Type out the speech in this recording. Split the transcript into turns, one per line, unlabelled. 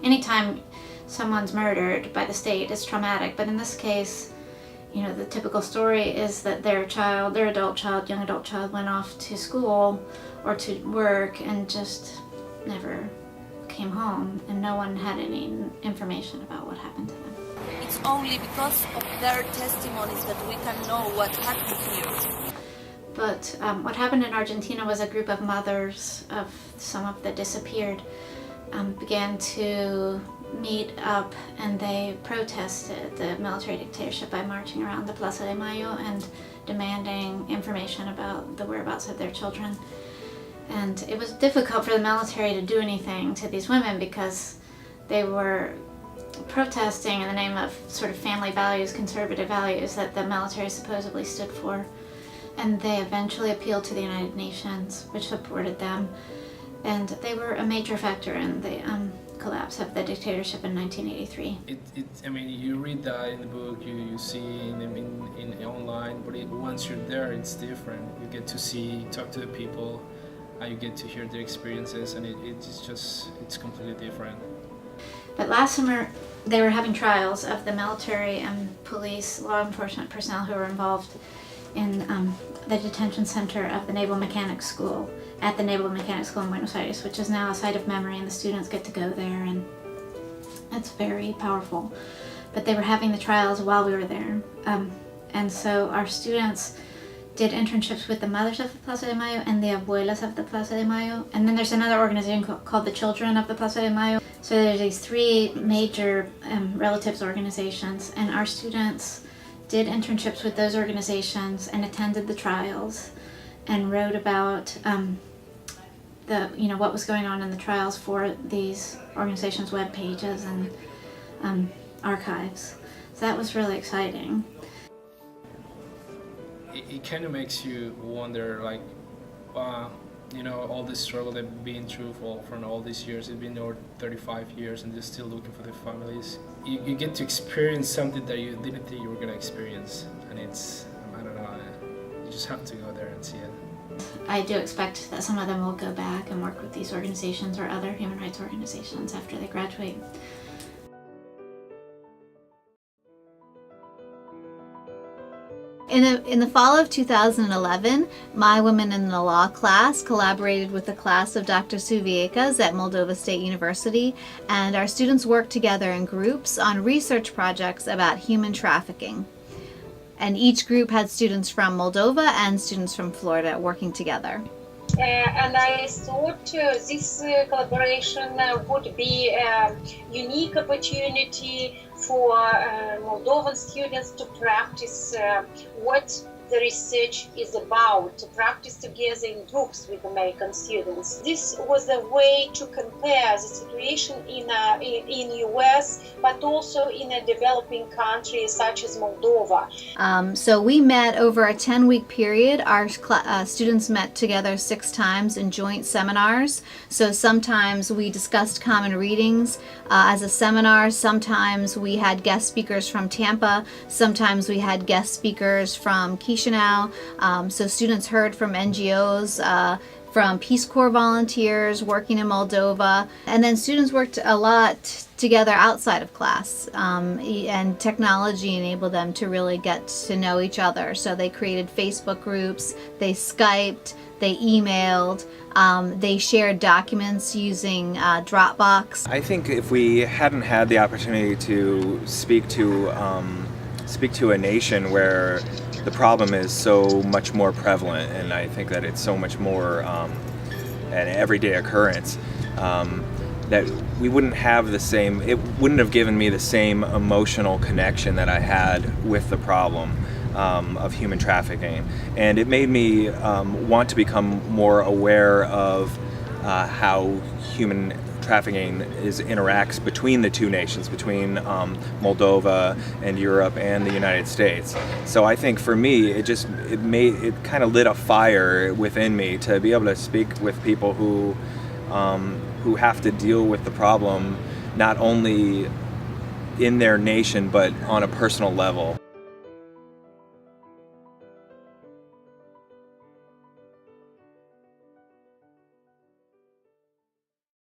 anytime someone's murdered by the state, it's traumatic. But in this case, you know, the typical story is that their adult child, young adult child, went off to school or to work and just never came home, and no one had any information about what happened to them.
It's only because of their testimonies that we can know what happened here.
But what happened in Argentina was a group of mothers of some of the disappeared began to meet up, and they protested the military dictatorship by marching around the Plaza de Mayo and demanding information about the whereabouts of their children. And it was difficult for the military to do anything to these women because they were protesting in the name of sort of family values, conservative values that the military supposedly stood for. And they eventually appealed to the United Nations, which supported them. And they were a major factor in the collapse of the dictatorship in 1983.
I mean, you read that in the book, you see in online, but once you're there, it's different. You get to talk to the people, you get to hear their experiences, and it's completely different.
But last summer, they were having trials of the military and police, law enforcement personnel who were involved in the detention center of the Naval Mechanics School, at the Naval Mechanics School in Buenos Aires, which is now a site of memory, and the students get to go there, and it's very powerful. But they were having the trials while we were there, and so our students did internships with the mothers of the Plaza de Mayo and the abuelas of the Plaza de Mayo, and then there's another organization called the Children of the Plaza de Mayo. So there's these three major relatives organizations, and our students did internships with those organizations and attended the trials and wrote about what was going on in the trials for these organizations' web pages and archives. So that was really exciting.
It kind of makes you wonder, like, all this struggle they've been through for all these years. It's been over 35 years and they're still looking for their families. You get to experience something that you didn't think you were going to experience. And it's, I don't know, you just have to go there and see it.
I do expect that some of them will go back and work with these organizations or other human rights organizations after they graduate.
In the fall of 2011, my Women in the Law class collaborated with the class of Dr. Sue Viekas at Moldova State University, and our students worked together in groups on research projects about human trafficking. And each group had students from Moldova and students from Florida working together.
And I thought this collaboration would be a unique opportunity for Moldovan students to practice what the research is about, to practice together in groups with American students. This was a way to compare the situation in US, but also in a developing country such as Moldova.
So we met over a 10-week period. Our students met together 6 times in joint seminars. So sometimes we discussed common readings as a seminar. Sometimes we had guest speakers from Tampa. Sometimes we had guest speakers from Chisinau. So students heard from NGOs, from Peace Corps volunteers working in Moldova, and then students worked a lot together outside of class, and technology enabled them to really get to know each other. So they created Facebook groups, they Skyped, they emailed, they shared documents using Dropbox.
I think if we hadn't had the opportunity to speak to a nation where the problem is so much more prevalent, and I think that it's so much more an everyday occurrence, that we wouldn't have the same, it wouldn't have given me the same emotional connection that I had with the problem of human trafficking. And it made me want to become more aware of how human trafficking interacts between the two nations, between Moldova and Europe and the United States. So I think for me, it kind of lit a fire within me to be able to speak with people who have to deal with the problem not only in their nation but on a personal level.